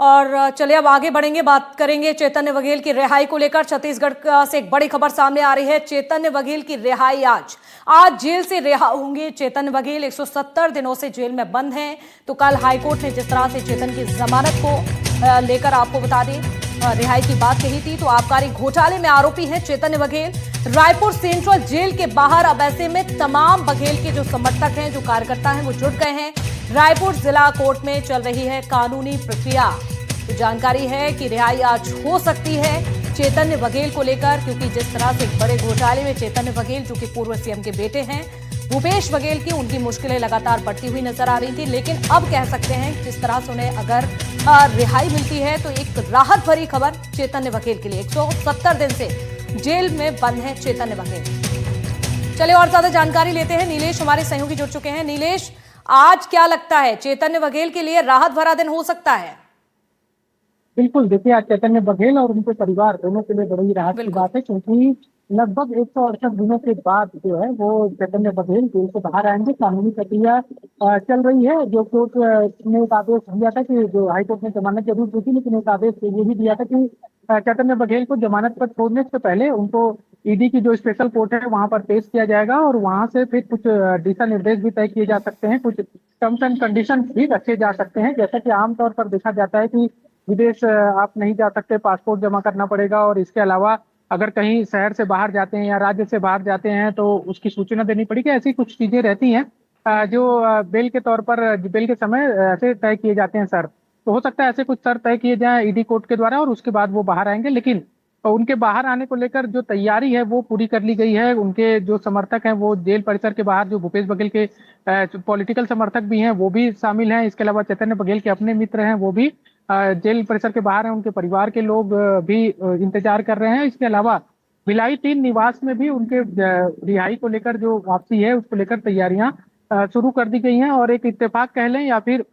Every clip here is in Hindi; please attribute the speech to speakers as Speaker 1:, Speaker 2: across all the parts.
Speaker 1: और चलिए अब आगे बढ़ेंगे, बात करेंगे चैतन्य बघेल की रिहाई को लेकर। छत्तीसगढ़ से एक बड़ी खबर सामने आ रही है। चैतन्य बघेल की रिहाई आज जेल से रिहा होंगे चैतन्य बघेल। 170 दिनों से जेल में बंद हैं। तो कल हाईकोर्ट ने जिस तरह से चैतन्य की जमानत को लेकर आपको बता दें रिहाई की बात कही थी, तो आबकारी घोटाले में आरोपी हैं चैतन्य बघेल। रायपुर सेंट्रल जेल के बाहर अब ऐसे में तमाम बघेल के जो समर्थक हैं, जो कार्यकर्ता हैं, वो जुट गए हैं। रायपुर जिला कोर्ट में चल रही है कानूनी प्रक्रिया। तो जानकारी है कि रिहाई आज हो सकती है चैतन्य बघेल को लेकर, क्योंकि जिस तरह से बड़े घोटाले में चैतन्य बघेल, जो कि पूर्व सीएम के बेटे हैं भूपेश बघेल की, उनकी मुश्किलें लगातार बढ़ती हुई नजर आ रही थी। लेकिन अब कह सकते हैं जिस तरह से उन्हें अगर रिहाई मिलती है तो एक राहत भरी खबर चैतन्य बघेल के लिए। 170 दिन से जेल में बंद है चैतन्य बघेल। चलिए और ज्यादा जानकारी लेते हैं। नीलेश हमारे सहयोगी जुड़ चुके हैं। नीलेश, आज क्या लगता है चैतन्य बघेल के लिए राहत भरा दिन हो सकता है?
Speaker 2: बिल्कुल, देखिए आज चैतन्य बघेल और उनके परिवार दोनों के लिए बड़ी राहत की बात है, क्योंकि लगभग 168 दिनों के बाद जो है वो चैतन्य बघेल जेल से बाहर आएंगे। कानूनी प्रक्रिया चल रही है। जो कोर्ट ने एक आदेश दिया था कि जो हाईकोर्ट ने जमानत जरूर दी थी, लेकिन एक आदेश ये भी दिया था कि चैतन्य बघेल को जमानत पर छोड़ने से पहले उनको ईडी की जो स्पेशल कोर्ट है वहां पर पेश किया जाएगा और वहां से फिर कुछ दिशा निर्देश भी तय किए जा सकते हैं, कुछ टर्म्स एंड कंडीशन भी रखे जा सकते हैं। जैसा कि आमतौर पर देखा जाता है कि विदेश आप नहीं जा सकते, पासपोर्ट जमा करना पड़ेगा, और इसके अलावा अगर कहीं शहर से बाहर जाते हैं या राज्य से बाहर जाते हैं तो उसकी सूचना देनी पड़ेगी। ऐसी कुछ चीजें रहती हैं जो बेल के तौर पर बेल के समय ऐसे तय किए जाते हैं सर। तो हो सकता है ऐसे कुछ सर तय किए जाएं ईडी कोर्ट के द्वारा और उसके बाद वो बाहर आएंगे। लेकिन उनके बाहर आने को लेकर जो तैयारी है वो पूरी कर ली गई है। उनके जो समर्थक हैं वो जेल परिसर के बाहर, जो भूपेश बघेल के पॉलिटिकल समर्थक भी हैं वो भी शामिल हैं। इसके अलावा चैतन्य बघेल के अपने मित्र हैं वो भी जेल परिसर के बाहर हैं। उनके परिवार के लोग भी इंतजार कर रहे हैं। इसके अलावा भिलाई 3 निवास में भी उनके रिहाई को लेकर जो वापसी है उसको लेकर तैयारियां शुरू कर दी गई हैं। और एक इत्तेफाक कह लें या फिर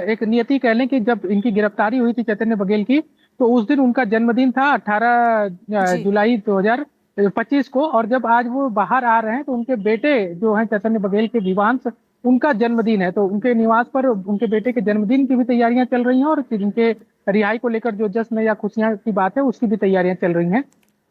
Speaker 2: एक नियति कह लें कि जब इनकी गिरफ्तारी हुई थी चैतन्य बघेल की, तो उस दिन उनका जन्मदिन था 18 जुलाई 2025 को। और जब आज वो बाहर आ रहे हैं तो उनके बेटे जो हैं चैतन्य बघेल के विवांश, उनका जन्मदिन है। तो उनके निवास पर उनके बेटे के जन्मदिन की भी तैयारियां चल रही हैं और उनके रिहाई को लेकर जो जश्न या खुशियां की बात है उसकी भी तैयारियां चल रही हैं।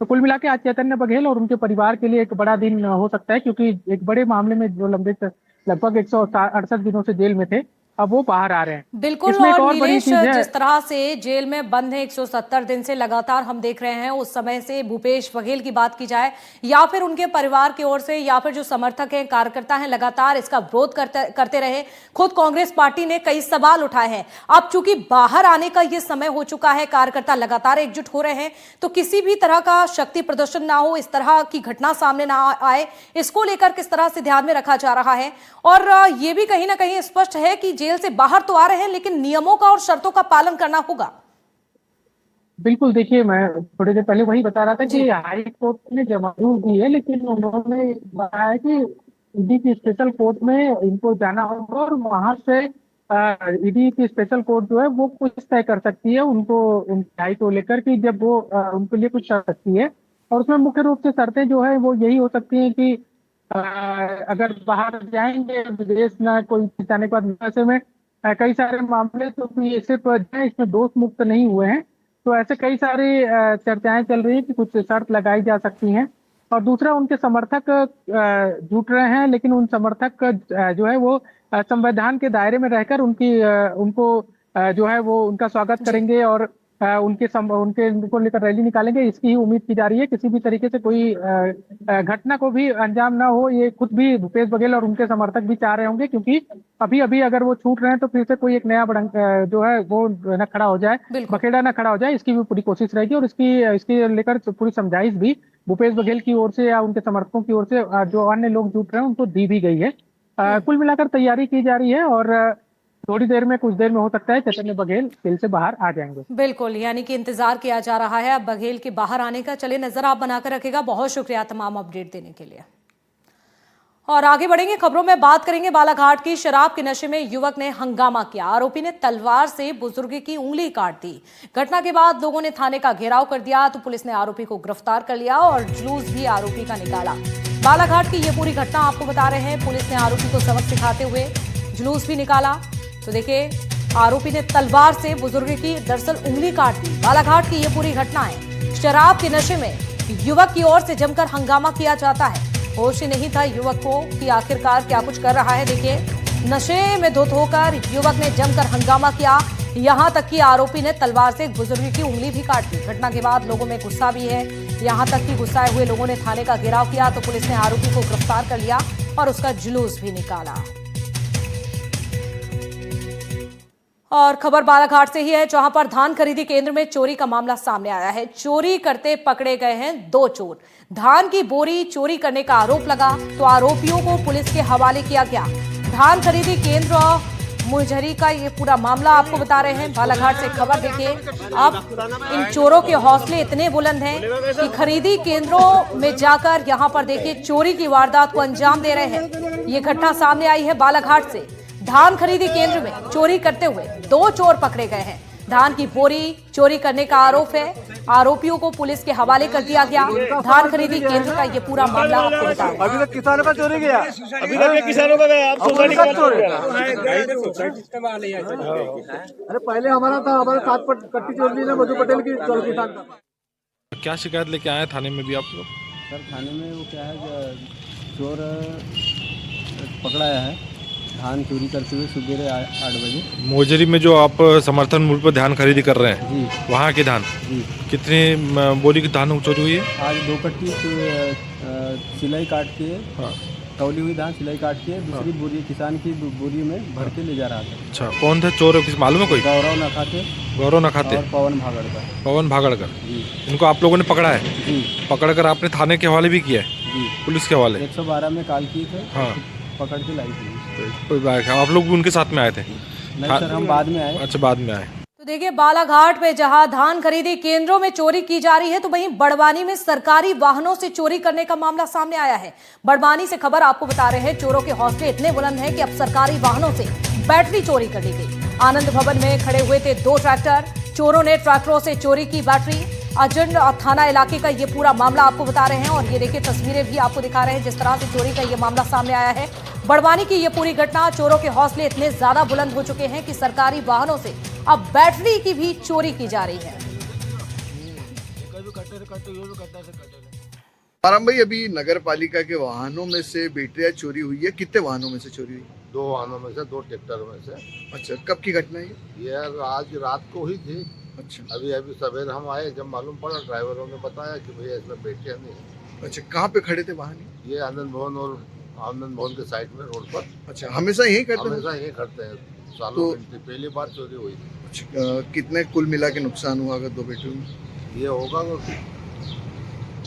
Speaker 2: तो कुल मिला के आज चैतन्य बघेल और उनके परिवार के लिए एक बड़ा दिन हो सकता है, क्योंकि एक बड़े मामले में जो लगभग 168 दिनों से जेल में थे, अब वो बाहर आ रहे हैं।
Speaker 1: बिल्कुल।
Speaker 2: इसमें एक
Speaker 1: और
Speaker 2: और बड़ी
Speaker 1: नीलेश,
Speaker 2: चीज है,
Speaker 1: जिस तरह से जेल में बंद है 170 दिन से लगातार हम देख रहे हैं, उस समय से भूपेश बघेल की बात की जाए या फिर उनके परिवार की ओर से या फिर जो समर्थक हैं, कार्यकर्ता हैं, लगातार इसका विरोध करते रहे। खुद कांग्रेस पार्टी ने कई सवाल उठाए हैं। अब चूंकि बाहर आने का ये समय हो चुका है, कार्यकर्ता लगातार एकजुट हो रहे हैं, तो किसी भी तरह का शक्ति प्रदर्शन ना हो, इस तरह की घटना सामने ना आए, इसको लेकर किस तरह से ध्यान में रखा जा रहा है। और ये भी कहीं ना कहीं स्पष्ट है कि जेल से बाहर तो आ रहे हैं लेकिन नियमों का और शर्तों का पालन करना होगा।
Speaker 2: बिल्कुल। देखिए मैं थोड़ी देर पहले वही बता रहा था कि हाई कोर्ट ने जमानत दी है, लेकिन उन्होंने बताया कि ईडी की स्पेशल कोर्ट में इनको जाना होगा और वहां से ईडी की स्पेशल कोर्ट जो है वो कुछ तय कर सकती है उनको उनकी राय को लेकर, कि जब वो उनके लिए कुछ कर सकती है। और उसमें मुख्य रूप से शर्तें जो है वो यही हो सकती हैं कि अगर बाहर जाएंगे विदेश ना कोई जाने के बाद, ऐसे में कई सारे मामले तो ये सिर्फ इसमें दोष मुक्त नहीं हुए हैं। तो ऐसे कई सारी चर्चाएं चल रही हैं कि कुछ शर्त लगाई जा सकती हैं। और दूसरा, उनके समर्थक जुट रहे हैं, लेकिन उन समर्थक जो है वो संविधान के दायरे में रहकर उनको जो है वो उनका स्वागत करेंगे और उनको लेकर रैली निकालेंगे। इसकी ही उम्मीद की जा रही है। किसी भी तरीके से कोई घटना को भी अंजाम ना हो, ये खुद भी भूपेश बघेल और उनके समर्थक भी चाह रहे होंगे, क्योंकि अभी अभी अगर वो छूट रहे हैं तो फिर से कोई एक नया जो है वो न खड़ा हो जाए, बखेड़ा न खड़ा हो जाए, इसकी भी पूरी कोशिश रहेगी। और इसकी लेकर पूरी समझाइश भी भूपेश बघेल की ओर से या उनके समर्थकों की ओर से जो अन्य लोग जुट रहे हैं उनको दी भी गई है। कुल मिलाकर तैयारी की जा रही है और थोड़ी देर में, कुछ देर में हो सकता है चैतन्य बघेल जेल से बाहर आ जाएंगे।
Speaker 1: बिल्कुल, यानी कि इंतजार किया जा रहा है अब बघेल के बाहर आने का। चलिए नजर आप बनाकर रखेगा। बहुत शुक्रिया तमाम अपडेट देने के लिए। और आगे बढ़ेंगे, खबरों में बात करेंगे बालाघाट की। शराब के नशे में युवक ने हंगामा किया। आरोपी ने तलवार से बुजुर्ग की उंगली काट दी। घटना के बाद लोगों ने थाने का घेराव कर दिया, तो पुलिस ने आरोपी को गिरफ्तार कर लिया और जुलूस भी आरोपी का निकाला। बालाघाट की ये पूरी घटना आपको बता रहे हैं। पुलिस ने आरोपी को सबक सिखाते हुए जुलूस भी निकाला। तो देखिए आरोपी ने तलवार से बुजुर्ग की दरअसल उंगली काट दी। बालाघाट की ये पूरी घटना है। शराब के नशे में युवक की ओर से जमकर हंगामा किया जाता है। होश ही नहीं था युवक को कि आखिरकार क्या कुछ कर रहा है। देखिए, नशे में धुत होकर युवक ने जमकर हंगामा किया, यहां तक कि आरोपी ने तलवार से एक बुजुर्ग की उंगली भी काट दी। घटना के बाद लोगों में गुस्सा भी है, यहां तक कि गुस्साए हुए लोगों ने थाने का घेराव किया तो पुलिस ने आरोपी को गिरफ्तार कर लिया और उसका जुलूस भी निकाला। और खबर बालाघाट से ही है, जहां पर धान खरीदी केंद्र में चोरी का मामला सामने आया है। चोरी करते पकड़े गए हैं 2 चोर। धान की बोरी चोरी करने का आरोप लगा तो आरोपियों को पुलिस के हवाले किया गया। धान खरीदी केंद्र मुजहरी का ये पूरा मामला आपको बता रहे हैं। बालाघाट से खबर देखिए। अब इन चोरों के हौसले इतने बुलंद हैं कि खरीदी केंद्रों में जाकर यहां पर देखिए चोरी की वारदात को अंजाम दे रहे हैं। ये घटना सामने आई है बालाघाट से। धान खरीदी केंद्र में चोरी करते हुए 2 चोर पकड़े गए हैं। धान की बोरी चोरी करने का आरोप है। आरोपियों को पुलिस के हवाले कर दिया गया। धान खरीदी केंद्र का ये पूरा मामला आपको बता रहे हैं।
Speaker 3: अभी तक किसानों का चोरी गया,
Speaker 4: अभी तक किसानों का गया, आप सोसाइटी का चोरी।
Speaker 3: अरे पहले हमारा था, हमारे 7 कट्टी चोर ली ना मधु पटेल की चोर किसान का।
Speaker 4: क्या शिकायत लेके आए थाने में भी आप लोग?
Speaker 5: सर थाने में वो क्या है, चोर पकड़ाया है धान चोरी करते हुए सुबह 8 बजे।
Speaker 4: मोजरी में जो आप समर्थन मूल्य पर धान खरीदी कर रहे हैं,
Speaker 5: जी
Speaker 4: वहाँ के धान
Speaker 5: जी।
Speaker 4: कितने बोरी की धान चोरी हुई है?
Speaker 5: आज 2 कट्टी सिलाई काट के,
Speaker 4: हाँ।
Speaker 5: तौली हुई धान सिलाई काट के दूसरी बोरी किसान की बोरी में भर के ले जा रहा था।
Speaker 4: अच्छा, कौन थे चोर, किस मालूम है कोई?
Speaker 5: गौरव न खाते
Speaker 4: गौरव न खाते
Speaker 5: और पवन भागड़कर।
Speaker 4: पवन भागड़कर।
Speaker 5: जी
Speaker 4: इनको आप लोगों ने पकड़ा है?
Speaker 5: जी
Speaker 4: पकड़कर आपने थाने के हवाले भी किया है?
Speaker 5: जी।
Speaker 4: पुलिस के हवाले?
Speaker 5: 112 में कॉल किए थे,
Speaker 4: हाँ।
Speaker 5: पकड़ के लाई थी।
Speaker 4: आप लोग भी उनके साथ में आए थे?
Speaker 5: नहीं सर, हम बाद में आए।
Speaker 4: अच्छा, बाद में आए।
Speaker 1: तो देखिए, बालाघाट में जहां धान खरीदी केंद्रों में चोरी की जा रही है, तो वहीं बड़वानी में सरकारी वाहनों से चोरी करने का मामला सामने आया है। बड़वानी से खबर आपको बता रहे हैं। चोरों के हौसले इतने बुलंद हैं कि अब सरकारी वाहनों से बैटरी चोरी कर ली गई। आनंद भवन में खड़े हुए थे 2 ट्रैक्टर। चोरों ने ट्रैक्टरों से चोरी की बैटरी। अजंड थाना इलाके का ये पूरा मामला आपको बता रहे हैं और ये देखिए तस्वीरें भी आपको दिखा रहे हैं जिस तरह से चोरी का ये मामला सामने आया है। बड़वानी की ये पूरी घटना, चोरों के हौसले इतने ज्यादा बुलंद हो चुके हैं कि सरकारी वाहनों से अब बैटरी की भी चोरी की जा रही है।
Speaker 6: आराम भाई, अभी नगर पालिका के वाहनों में से बैटरियां चोरी हुई है। कितने वाहनों में से चोरी हुई?
Speaker 7: 2 वाहनों में से, 2 ट्रैक्टर में से।
Speaker 6: अच्छा, कब की घटना है ये?
Speaker 7: ये आज रात को ही थी।
Speaker 6: अच्छा
Speaker 7: अभी सवेरे हम आए, जब मालूम पड़ा ड्राइवरों ने बताया कि भैया इसमें बैटरियां नहीं है।
Speaker 6: अच्छा, कहाँ पे खड़े थे वाहन?
Speaker 7: ये आनंद भवन और आनंद भवन के साइड में रोड पर।
Speaker 6: अच्छा, हमेशा यही करते हैं?
Speaker 7: हमेशा ये करते हैं, सालों
Speaker 6: तो-
Speaker 7: से पहली बार चोरी हुई थी।
Speaker 6: अच्छा, कितने कुल मिला के नुकसान हुआ अगर 2 बैटरी में?
Speaker 7: ये होगा तो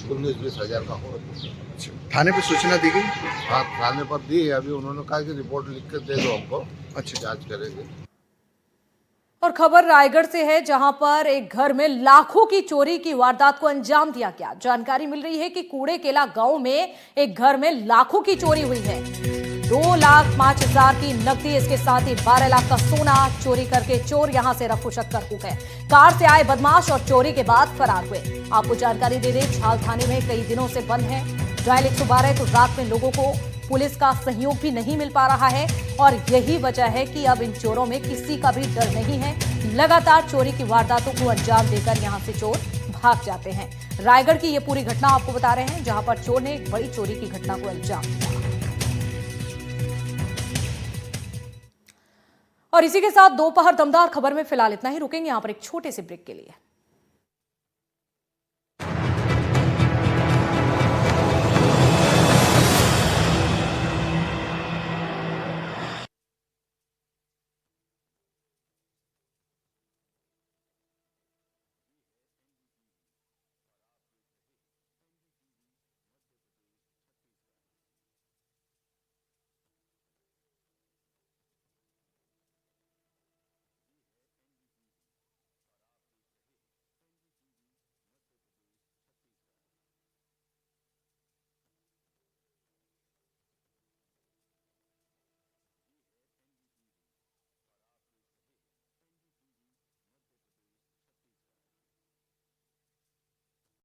Speaker 7: 19-20 हजार का होगा।
Speaker 6: अच्छा, थाने पे सूचना दी गई?
Speaker 7: हाँ, थाने पर दी है। अभी उन्होंने कहा कि रिपोर्ट लिख कर दे दो हमको।
Speaker 6: अच्छा,
Speaker 7: जांच करेंगे।
Speaker 1: और खबर रायगढ़ से है, जहां पर एक घर में लाखों की चोरी की वारदात को अंजाम दिया गया। जानकारी मिल रही है कि कूड़ेकेला गांव में एक घर में लाखों की चोरी हुई है। 2,05,000 की नकदी, इसके साथ ही 12 लाख का सोना चोरी करके चोर यहां से रफूचक्कर हो गए। कार से आए बदमाश और चोरी के बाद फरार हुए। आपको जानकारी दे दें, झाल थाने में कई दिनों से बंद है डायल 112, तो रात में लोगों को पुलिस का सहयोग भी नहीं मिल पा रहा है और यही वजह है कि अब इन चोरों में किसी का भी डर नहीं है। लगातार चोरी की वारदातों को अंजाम देकर यहां से चोर भाग जाते हैं। रायगढ़ की ये पूरी घटना आपको बता रहे हैं, जहां पर चोर ने एक बड़ी चोरी की घटना को अंजाम दिया। और इसी के साथ दोपहर दमदार खबर में फिलहाल इतना ही। रुकेंगे यहां पर एक छोटे से ब्रेक के लिए।